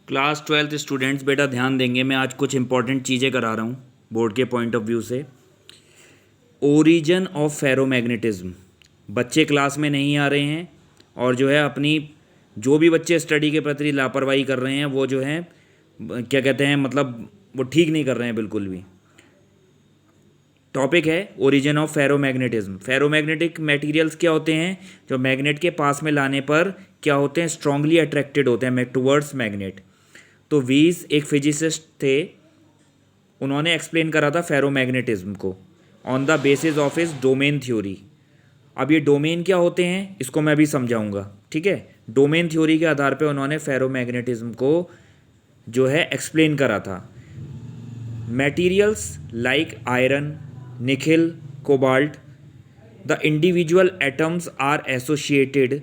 Class 12th students बेटा ध्यान देंगे। मैं आज कुछ इंपॉर्टेंट चीज़ें करा रहा हूँ बोर्ड के पॉइंट ऑफ व्यू से। ओरिजिन ऑफ फेरोमैग्नेटिज्म, बच्चे क्लास में नहीं आ रहे हैं और जो है अपनी जो भी बच्चे स्टडी के प्रति लापरवाही कर रहे हैं वो जो है क्या कहते हैं, मतलब वो ठीक नहीं कर रहे हैं बिल्कुल भी। टॉपिक है origin of ferromagnetism. Ferromagnetic materials क्या होते हैं? जो मैग्नेट के पास में लाने पर क्या होते हैं? स्ट्रांगली अट्रैक्टेड होते हैं टुवर्ड्स मैग्नेट। तो वीज एक फिजिसिस्ट थे, उन्होंने एक्सप्लेन करा था फेरोमैग्नेटिज्म को on the basis of his domain theory. अब ये डोमेन क्या होते हैं इसको मैं अभी समझाऊंगा, ठीक है। डोमेन थ्योरी के आधार पे उन्होंने फेरोमैग्नेटिज्म को जो है एक्सप्लेन करा था। Materials like iron, nickel, cobalt, the individual atoms are associated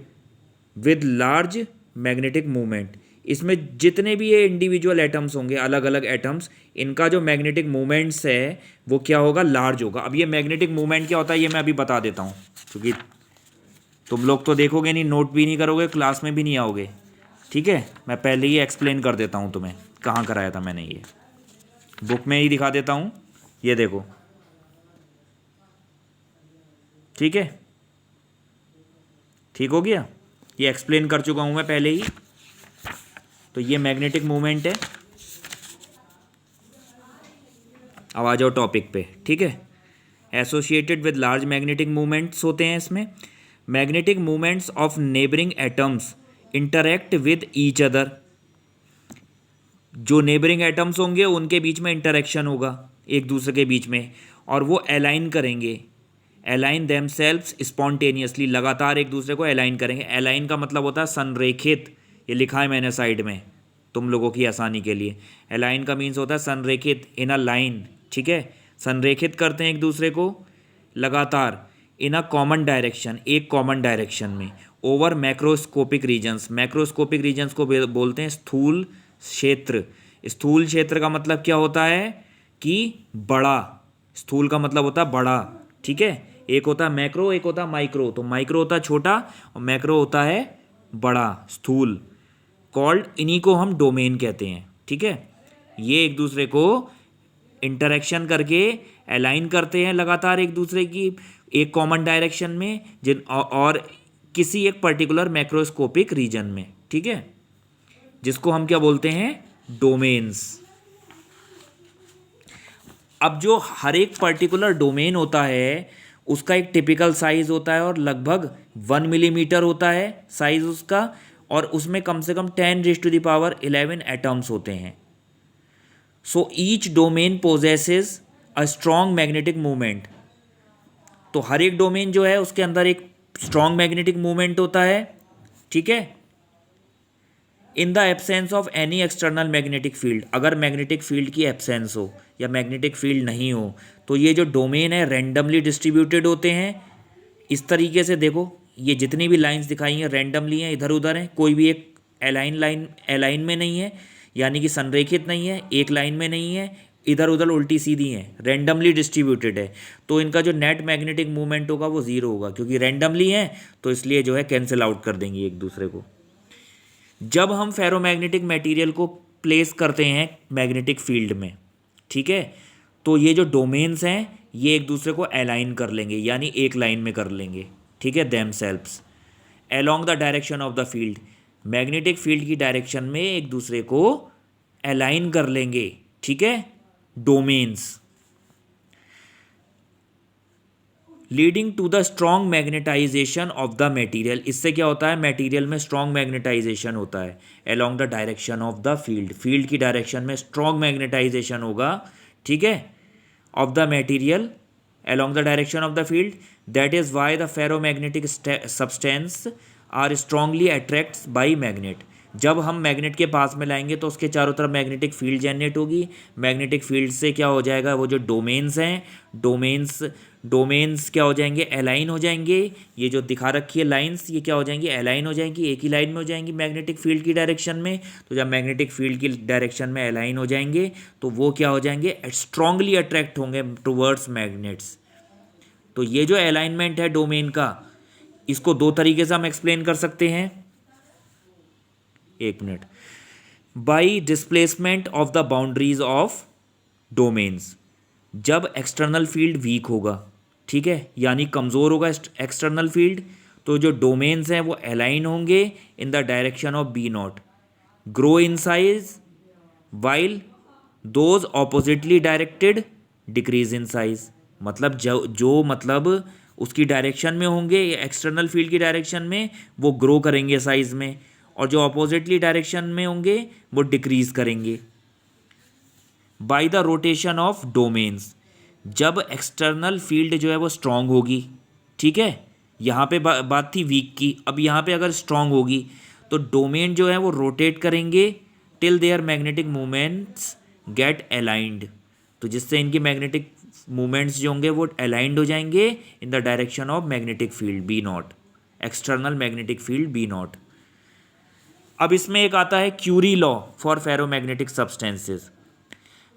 with large magnetic movement. इसमें जितने भी ये इंडिविजुअल एटम्स होंगे, अलग अलग एटम्स, इनका जो मैग्नेटिक मूवमेंट्स है वो क्या होगा? लार्ज होगा। अब ये मैग्नेटिक मूवमेंट क्या होता है ये मैं अभी बता देता हूँ, क्योंकि तुम लोग तो देखोगे नहीं, नोट भी नहीं करोगे, क्लास में भी नहीं आओगे, ठीक है। मैं पहले ही एक्सप्लेन कर देता हूँ तुम्हें कहाँ कराया था मैंने। ये बुक में ही दिखा देता हूँ, ये देखो, ठीक है। ठीक हो गया, ये एक्सप्लेन कर चुका हूँ मैं पहले ही। तो ये मैग्नेटिक मूवमेंट है। अब आ जाओ टॉपिक पे, ठीक है। Associated with large magnetic movements होते हैं इसमें। Magnetic movements of neighbouring atoms interact with each other. जो नेबरिंग एटम्स होंगे उनके बीच में इंटरेक्शन होगा एक दूसरे के बीच में, और वो अलाइन करेंगे, अलाइन देमसेल्व्स स्पॉन्टेनियसली, लगातार एक दूसरे को अलाइन करेंगे। अलाइन का मतलब होता है संरेखित, ये लिखा है मैंने साइड में तुम लोगों की आसानी के लिए। अलाइन का मीन्स होता है संरेखित, इन अ लाइन, ठीक है। संरेखित करते हैं एक दूसरे को लगातार, इन अ कॉमन डायरेक्शन, एक कॉमन डायरेक्शन में, over macroscopic regions. Macroscopic regions को बोलते हैं स्थूल क्षेत्र। स्थूल क्षेत्र का मतलब क्या होता है कि बड़ा, स्थूल का मतलब होता है बड़ा, ठीक है। एक होता है मैक्रो, एक होता है माइक्रो। तो माइक्रो होता है छोटा और मैक्रो होता है बड़ा, स्थूल। कॉल्ड, इन्हीं को हम डोमेन कहते हैं, ठीक है। ये एक दूसरे को इंटरेक्शन करके अलाइन करते हैं लगातार एक दूसरे की एक कॉमन डायरेक्शन में, जिन और किसी एक पर्टिकुलर मैक्रोस्कोपिक रीजन में, ठीक है, जिसको हम क्या बोलते हैं? डोमेन्स। अब जो हर एक पर्टिकुलर डोमेन होता है उसका एक टिपिकल साइज होता है और लगभग 1 मिलीमीटर होता है साइज उसका, और उसमें कम से कम 10⁻11 एटम्स होते हैं। So each domain possesses a strong magnetic movement. तो हर एक डोमेन जो है उसके अंदर एक स्ट्रॉन्ग मैग्नेटिक मूवमेंट होता है, ठीक है। In the absence of any external magnetic field, अगर मैग्नेटिक फील्ड की एब्सेंस हो या मैग्नेटिक फील्ड नहीं हो तो ये जो डोमेन है रैंडमली डिस्ट्रीब्यूटेड होते हैं। इस तरीके से देखो, ये जितनी भी लाइंस दिखाई हैं रैंडमली हैं, इधर उधर हैं, कोई भी एक अलाइन में नहीं है, यानी कि संरेखित नहीं है, एक लाइन में नहीं है, इधर उधर उल्टी सीधी हैं, रैंडमली डिस्ट्रीब्यूटेड है। तो इनका जो नेट मैग्नेटिक मूवमेंट होगा वो ज़ीरो होगा, क्योंकि रैंडमली है तो इसलिए जो है कैंसिल आउट कर देंगे एक दूसरे को। जब हम फेरोमैग्नेटिक मटेरियल को प्लेस करते हैं मैग्नेटिक फील्ड में, ठीक है, तो ये जो डोमेन्स हैं ये एक दूसरे को अलाइन कर लेंगे, यानी एक लाइन में कर लेंगे, ठीक है, themselves along the direction of the field. Magnetic field की डायरेक्शन में एक दूसरे को अलाइन कर लेंगे, ठीक है, domains, leading to the strong magnetisation of the material. इससे क्या होता है? मटेरियल में स्ट्रॉन्ग मैग्नेटाइजेशन होता है along the direction of the field. Field की डायरेक्शन में स्ट्रॉन्ग मैग्नेटाइजेशन होगा, ठीक है, of the material along the direction of the field. That is why the ferromagnetic substance are strongly attracts by magnet. जब हम magnet के पास में लाएंगे तो उसके चारों तरफ मैग्नेटिक फील्ड जनरेट होगी। मैग्नेटिक फील्ड से क्या हो जाएगा? वो जो डोमेन्स हैं, डोमेन्स क्या हो जाएंगे? अलाइन हो जाएंगे। ये जो दिखा रखी है लाइंस, ये क्या हो जाएंगी? अलाइन हो जाएंगी, एक ही लाइन में हो जाएंगी मैग्नेटिक फील्ड की डायरेक्शन में। तो जब मैग्नेटिक फील्ड की डायरेक्शन में अलाइन हो जाएंगे तो वो क्या हो जाएंगे? स्ट्रांगली अट्रैक्ट होंगे टुवर्ड्स मैग्नेट्स। तो ये जो अलाइनमेंट है डोमेन का, इसको दो तरीके से हम एक्सप्लेन कर सकते हैं। एक minute. By displacement of the boundaries of domains. जब एक्सटर्नल फील्ड वीक होगा, ठीक है, यानी कमज़ोर होगा एक्सटर्नल फील्ड, तो जो डोमेन्स हैं वो अलाइन होंगे in the direction of B naught, grow in size, while those oppositely directed decrease in size. मतलब जो मतलब उसकी डायरेक्शन में होंगे, एक्सटर्नल फील्ड की डायरेक्शन में, वो ग्रो करेंगे साइज में, और जो ऑपोजिटली डायरेक्शन में होंगे वो डिक्रीज करेंगे। By the rotation of domains, जब एक्सटर्नल फील्ड जो है वो स्ट्रांग होगी, ठीक है, यहाँ पे बात थी वीक की, अब यहाँ पे अगर स्ट्रांग होगी तो डोमेन जो है वो रोटेट करेंगे till their magnetic movements get aligned, तो जिससे इनकी मैग्नेटिक मूवमेंट्स जो होंगे वो अलाइंड हो जाएंगे in the direction of magnetic field B naught, external magnetic field B naught. अब इसमें एक आता है Curie law for ferromagnetic substances.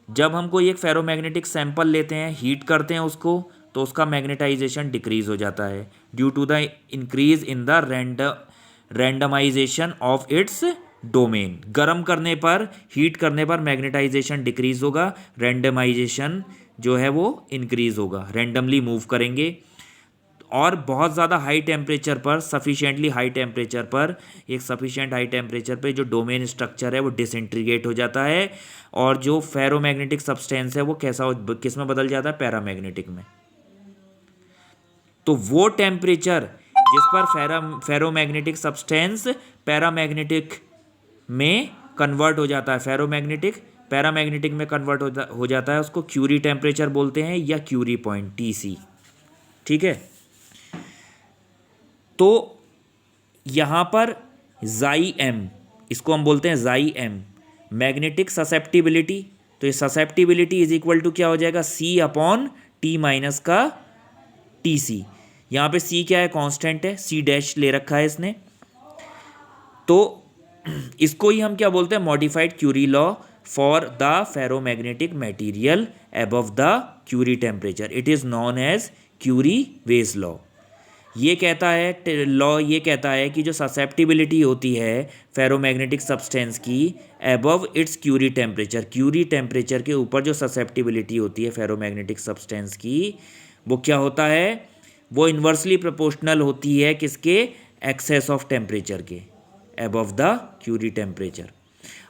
जब हम कोई एक फेरोमैग्नेटिक सैंपल लेते हैं, हीट करते हैं उसको, तो उसका मैग्नेटाइजेशन डिक्रीज हो जाता है due to the increase in the randomisation of its domain. गर्म करने पर, हीट करने पर मैग्नेटाइजेशन डिक्रीज होगा, रैंडमाइजेशन जो है वो इंक्रीज होगा, रैंडमली मूव करेंगे। और बहुत ज़्यादा हाई टेम्परेचर पर, सफिशिएंटली हाई टेम्परेचर पर, एक सफिशिएंट हाई टेम्परेचर पे जो डोमेन स्ट्रक्चर है वो डिसइंटीग्रेट हो जाता है, और जो फेरोमैग्नेटिक सब्सटेंस है वो किस में बदल जाता है, पैरामैग्नेटिक में। तो वो टेम्परेचर जिस पर फेरोमैग्नेटिक सब्सटेंस पैरामैग्नेटिक में कन्वर्ट हो जाता है, फेरोमैग्नेटिक पैरामैग्नेटिक में कन्वर्ट हो जाता है, उसको क्यूरी टेम्परेचर बोलते हैं, या क्यूरी पॉइंट TC, ठीक है। तो यहाँ पर जाई एम, इसको हम बोलते हैं जाई एम, मैग्नेटिक ससेप्टिबिलिटी। तो ये ससेप्टिबिलिटी इज इक्वल टू क्या हो जाएगा, C अपॉन T माइनस का TC। यहाँ पे C क्या है, कांस्टेंट है, C डैश ले रखा है इसने, तो इसको ही हम क्या बोलते हैं, modified Curie law for the ferromagnetic material above the Curie temperature. It is known as Curie Weiss law. ये कहता है कि जो ससेप्टिबिलिटी होती है फेरोमैग्नेटिक सब्सटेंस की above its Curie temperature, Curie temperature के ऊपर जो ससेप्टिबिलिटी होती है फेरोमैग्नेटिक सब्सटेंस की, वो क्या होता है, वो इन्वर्सली प्रोपोर्शनल होती है किसके, एक्सेस ऑफ टेम्परेचर के, अबव द क्यूरी टेम्परेचर।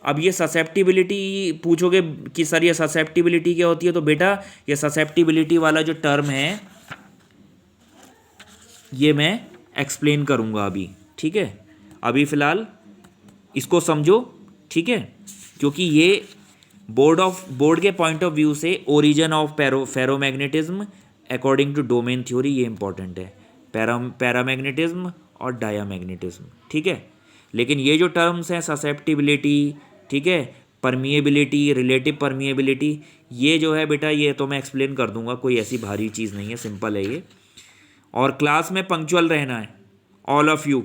अब ये ससेप्टिबिलिटी पूछोगे कि सर ये ससेप्टिबिलिटी क्या होती है, तो बेटा ये ससेप्टिबिलिटी वाला जो टर्म है ये मैं एक्सप्लेन करूँगा अभी, ठीक है। अभी फ़िलहाल इसको समझो, ठीक है, क्योंकि ये बोर्ड के पॉइंट ऑफ व्यू से origin of ferromagnetism according to domain theory ये इंपॉर्टेंट है, पैरामैग्नेटिज्म और डायामैग्नेटिज्म, ठीक है। लेकिन ये जो टर्म्स हैं ससेप्टिबिलिटी, ठीक है, परमिएबिलिटी, रिलेटिव परमिएबिलिटी, ये जो है बेटा ये तो मैं एक्सप्लेन कर दूंगा, कोई ऐसी भारी चीज़ नहीं है, सिंपल है ये। और क्लास में पंक्चुअल रहना है, ऑल ऑफ यू।